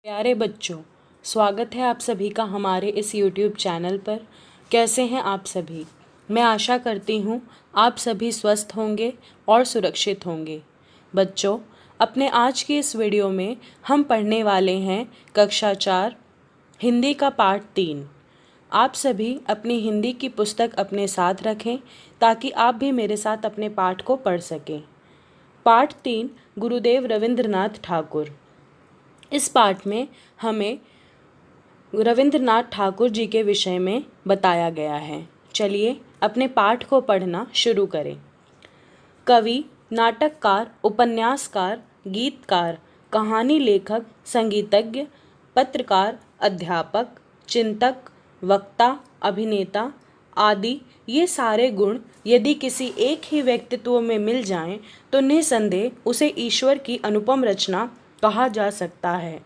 प्यारे बच्चों, स्वागत है आप सभी का हमारे इस YouTube चैनल पर। कैसे हैं आप सभी? मैं आशा करती हूँ आप सभी स्वस्थ होंगे और सुरक्षित होंगे। बच्चों, अपने आज की इस वीडियो में हम पढ़ने वाले हैं कक्षा 4 हिंदी का पाठ 3। आप सभी अपनी हिंदी की पुस्तक अपने साथ रखें ताकि आप भी मेरे साथ अपने पाठ को पढ़ सकें। पाठ 3 गुरुदेव रविंद्रनाथ ठाकुर। इस पाठ में हमें रविंद्रनाथ ठाकुर जी के विषय में बताया गया है। चलिए अपने पाठ को पढ़ना शुरू करें। कवि, नाटककार, उपन्यासकार, गीतकार, कहानी लेखक, संगीतज्ञ, पत्रकार, अध्यापक, चिंतक, वक्ता, अभिनेता आदि ये सारे गुण यदि किसी एक ही व्यक्तित्व में मिल जाएं तो निसंदेह उसे ईश्वर की अनुपम रचना कहा जा सकता है।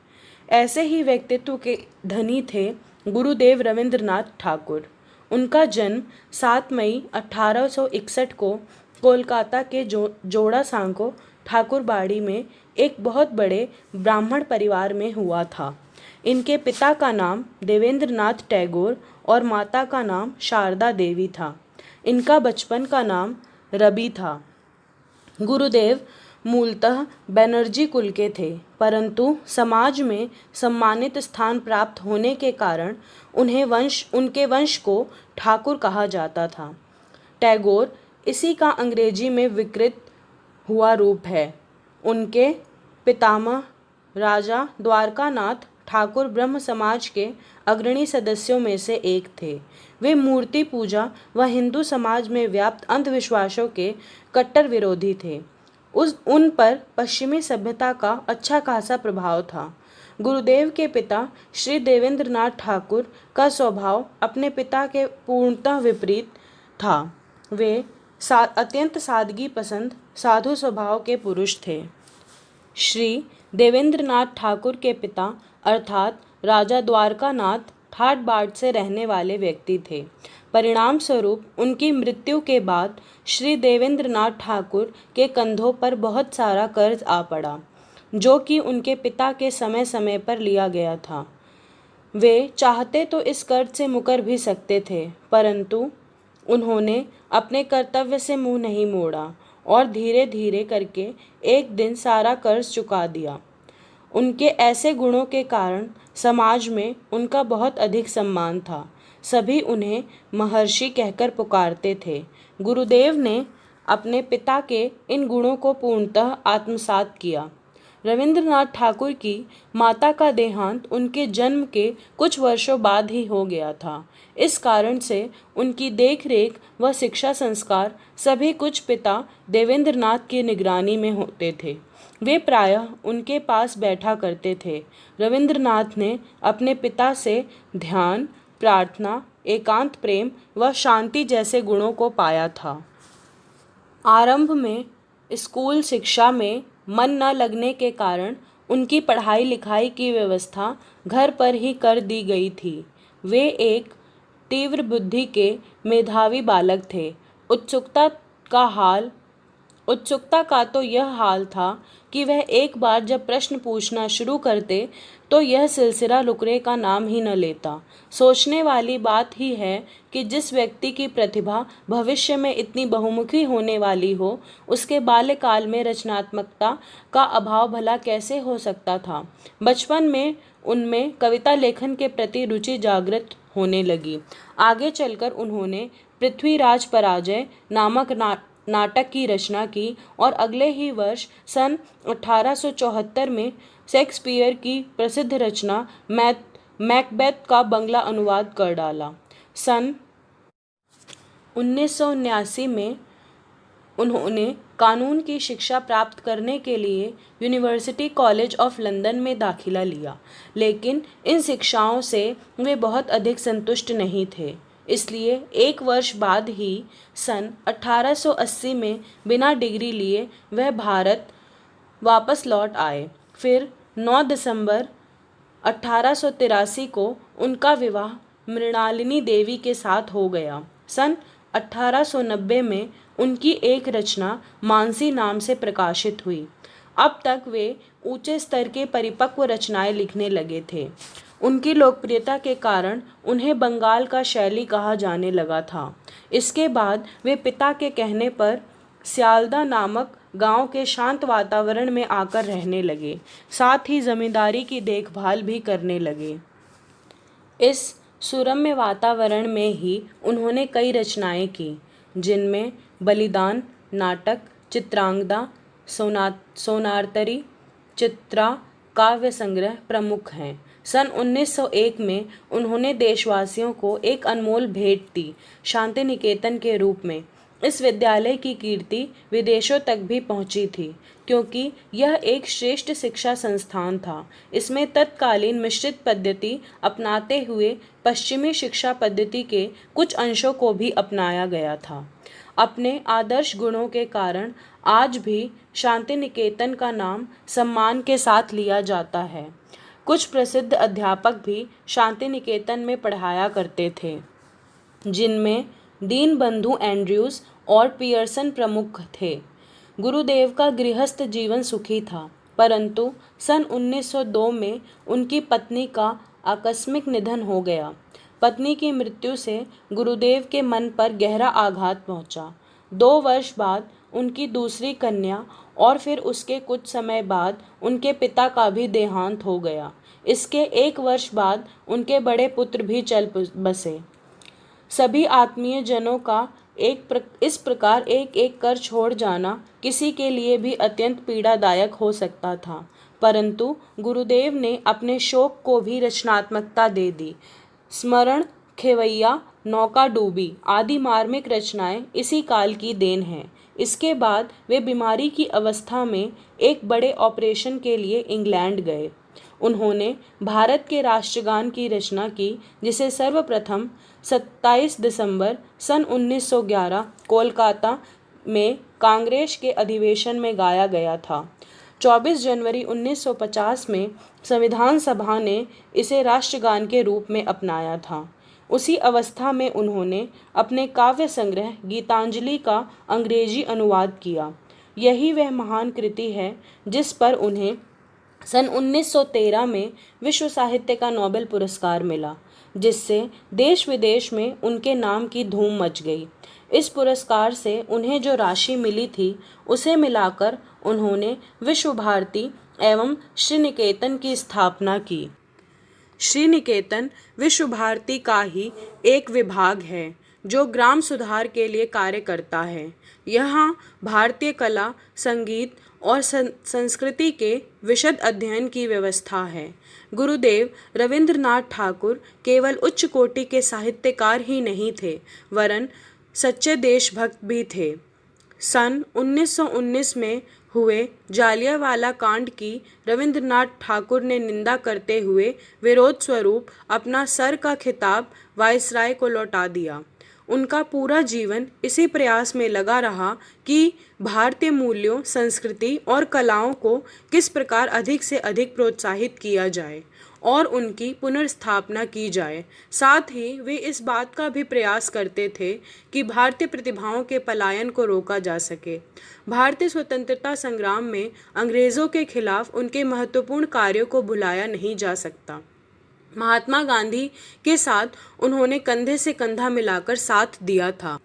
ऐसे ही व्यक्तित्व के धनी थे गुरुदेव रविंद्रनाथ ठाकुर। उनका जन्म 7 मई 1861 को कोलकाता के जोड़ा सांको ठाकुरबाड़ी में एक बहुत बड़े ब्राह्मण परिवार में हुआ था। इनके पिता का नाम देवेंद्रनाथ टैगोर और माता का नाम शारदा देवी था। इनका बचपन का नाम रवि था। गुरुदेव मूलतः बनर्जी कुल के थे, परंतु समाज में सम्मानित स्थान प्राप्त होने के कारण उनके वंश को ठाकुर कहा जाता था। टैगोर इसी का अंग्रेजी में विकृत हुआ रूप है। उनके पितामह राजा द्वारकानाथ ठाकुर ब्रह्म समाज के अग्रणी सदस्यों में से एक थे। वे मूर्ति पूजा व हिंदू समाज में व्याप्त अंधविश्वासों के कट्टर विरोधी थे। उन पर पश्चिमी सभ्यता का अच्छा खासा प्रभाव था। गुरुदेव के पिता श्री देवेंद्रनाथ ठाकुर का स्वभाव अपने पिता के पूर्णतः विपरीत था। वे अत्यंत सादगी पसंद साधु स्वभाव के पुरुष थे। श्री देवेंद्रनाथ ठाकुर के पिता अर्थात राजा द्वारकानाथ ठाट बाट से रहने वाले व्यक्ति थे। परिणाम स्वरूप उनकी मृत्यु के बाद श्री देवेंद्रनाथ ठाकुर के कंधों पर बहुत सारा कर्ज आ पड़ा, जो कि उनके पिता के समय समय पर लिया गया था। वे चाहते तो इस कर्ज से मुकर भी सकते थे, परंतु उन्होंने अपने कर्तव्य से मुंह नहीं मोड़ा और धीरे धीरे करके एक दिन सारा कर्ज चुका दिया। उनके ऐसे गुणों के कारण समाज में उनका बहुत अधिक सम्मान था। सभी उन्हें महर्षि कहकर पुकारते थे। गुरुदेव ने अपने पिता के इन गुणों को पूर्णतः आत्मसात किया। रविंद्रनाथ ठाकुर की माता का देहांत उनके जन्म के कुछ वर्षों बाद ही हो गया था। इस कारण से उनकी देखरेख व शिक्षा संस्कार सभी कुछ पिता देवेंद्रनाथ की निगरानी में होते थे। वे प्रायः उनके पास बैठा करते थे। रविंद्रनाथ ने अपने पिता से ध्यान, प्रार्थना, एकांत प्रेम व शांति जैसे गुणों को पाया था। आरंभ में स्कूल शिक्षा में मन न लगने के कारण उनकी पढ़ाई लिखाई की व्यवस्था घर पर ही कर दी गई थी। वे एक तीव्र बुद्धि के मेधावी बालक थे। उत्सुकता का तो यह हाल था कि वह एक बार जब प्रश्न पूछना शुरू करते तो यह सिलसिला रुकने का नाम ही न लेता। सोचने वाली बात ही है कि जिस व्यक्ति की प्रतिभा भविष्य में इतनी बहुमुखी होने वाली हो, उसके बाल्यकाल में रचनात्मकता का अभाव भला कैसे हो सकता था। बचपन में उनमें कविता लेखन के प्रति रुचि जागृत होने लगी। आगे चलकर उन्होंने पृथ्वीराज पराजय नामक नाटक की रचना की और अगले ही वर्ष सन 1874 में शेक्सपियर की प्रसिद्ध रचना मैकबेथ का बंगला अनुवाद कर डाला। सन 1979 में उन्होंने कानून की शिक्षा प्राप्त करने के लिए यूनिवर्सिटी कॉलेज ऑफ लंदन में दाखिला लिया, लेकिन इन शिक्षाओं से वे बहुत अधिक संतुष्ट नहीं थे। इसलिए एक वर्ष बाद ही सन 1880 में बिना डिग्री लिए वह भारत वापस लौट आए। फिर 9 दिसंबर 1883 को उनका विवाह मृणालिनी देवी के साथ हो गया। सन 1890 में उनकी एक रचना मानसी नाम से प्रकाशित हुई। अब तक वे ऊंचे स्तर के परिपक्व रचनाएं लिखने लगे थे। उनकी लोकप्रियता के कारण उन्हें बंगाल का शैली कहा जाने लगा था। इसके बाद वे पिता के कहने पर सियालदा नामक गांव के शांत वातावरण में आकर रहने लगे, साथ ही जमींदारी की देखभाल भी करने लगे। इस सुरम्य वातावरण में ही उन्होंने कई रचनाएं की, जिनमें बलिदान नाटक, चित्रांगदा, सोनारतरी, चित्रा काव्य संग्रह प्रमुख हैं। सन 1901 में उन्होंने देशवासियों को एक अनमोल भेंट दी, शांति निकेतन के रूप में। इस विद्यालय की कीर्ति विदेशों तक भी पहुंची थी, क्योंकि यह एक श्रेष्ठ शिक्षा संस्थान था। इसमें तत्कालीन मिश्रित पद्धति अपनाते हुए पश्चिमी शिक्षा पद्धति के कुछ अंशों को भी अपनाया गया था। अपने आदर्श गुणों के कारण आज भी शांति निकेतन का नाम सम्मान के साथ लिया जाता है। कुछ प्रसिद्ध अध्यापक भी शांति निकेतन में पढ़ाया करते थे, जिनमें दीनबंधु एंड्रयूज और पियर्सन प्रमुख थे। गुरुदेव का गृहस्थ जीवन सुखी था, परंतु सन 1902 में उनकी पत्नी का आकस्मिक निधन हो गया। पत्नी की मृत्यु से गुरुदेव के मन पर गहरा आघात पहुंचा। 2 वर्ष बाद उनकी दूसरी कन्या और फिर उसके कुछ समय बाद उनके पिता का भी देहांत हो गया। इसके 1 वर्ष बाद उनके बड़े पुत्र भी चल बसे। सभी आत्मीय जनों का इस प्रकार एक एक कर छोड़ जाना किसी के लिए भी अत्यंत पीड़ादायक हो सकता था, परंतु गुरुदेव ने अपने शोक को भी रचनात्मकता दे दी। स्मरण, खेवैया, नौका डूबी आदि मार्मिक रचनाएं इसी काल की देन हैं। इसके बाद वे बीमारी की अवस्था में एक बड़े ऑपरेशन के लिए इंग्लैंड गए। उन्होंने भारत के राष्ट्रगान की रचना की, जिसे सर्वप्रथम 27 दिसंबर सन 1911 कोलकाता में कांग्रेस के अधिवेशन में गाया गया था। 24 जनवरी 1950 में संविधान सभा ने इसे राष्ट्रगान के रूप में अपनाया था। उसी अवस्था में उन्होंने अपने काव्य संग्रह गीतांजलि का अंग्रेजी अनुवाद किया। यही वह महान कृति है जिस पर उन्हें सन 1913 में विश्व साहित्य का नोबेल पुरस्कार मिला, जिससे देश विदेश में उनके नाम की धूम मच गई। इस पुरस्कार से उन्हें जो राशि मिली थी, उसे मिलाकर उन्होंने विश्व भारती एवं श्री निकेतन की स्थापना की। श्री निकेतन विश्व भारती का ही एक विभाग है, जो ग्राम सुधार के लिए कार्य करता है। यहाँ भारतीय कला, संगीत और संस्कृति के विशद अध्ययन की व्यवस्था है। गुरुदेव रविंद्रनाथ ठाकुर केवल उच्च कोटि के साहित्यकार ही नहीं थे, वरन सच्चे देशभक्त भी थे। सन 1919 में हुए जालियांवाला कांड की रविंद्रनाथ ठाकुर ने निंदा करते हुए विरोध स्वरूप अपना सर का खिताब वायसराय को लौटा दिया। उनका पूरा जीवन इसी प्रयास में लगा रहा कि भारतीय मूल्यों, संस्कृति और कलाओं को किस प्रकार अधिक से अधिक प्रोत्साहित किया जाए और उनकी पुनर्स्थापना की जाए। साथ ही वे इस बात का भी प्रयास करते थे कि भारतीय प्रतिभाओं के पलायन को रोका जा सके। भारतीय स्वतंत्रता संग्राम में अंग्रेज़ों के खिलाफ उनके महत्वपूर्ण कार्यों को भुलाया नहीं जा सकता। महात्मा गांधी के साथ उन्होंने कंधे से कंधा मिलाकर साथ दिया था।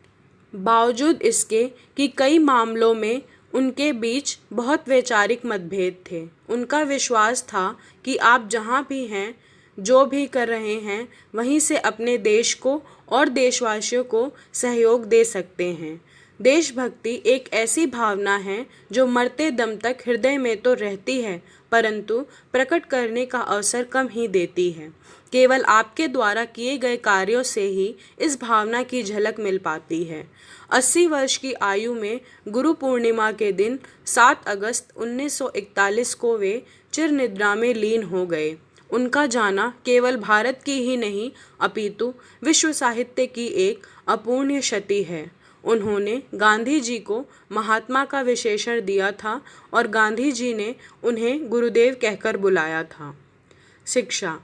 बावजूद इसके कि कई मामलों में उनके बीच बहुत वैचारिक मतभेद थे, उनका विश्वास था कि आप जहाँ भी हैं, जो भी कर रहे हैं, वहीं से अपने देश को और देशवासियों को सहयोग दे सकते हैं। देशभक्ति एक ऐसी भावना है जो मरते दम तक हृदय में तो रहती है, परंतु प्रकट करने का अवसर कम ही देती है। केवल आपके द्वारा किए गए कार्यों से ही इस भावना की झलक मिल पाती है। 80 वर्ष की आयु में गुरु पूर्णिमा के दिन 7 अगस्त 1941 को वे चिर निद्रा में लीन हो गए। उनका जाना केवल भारत की ही नहीं, अपितु विश्व साहित्य की एक अपूर्णीय क्षति है। उन्होंने गांधी जी को महात्मा का विशेषण दिया था और गांधी जी ने उन्हें गुरुदेव कहकर बुलाया था। शिक्षा।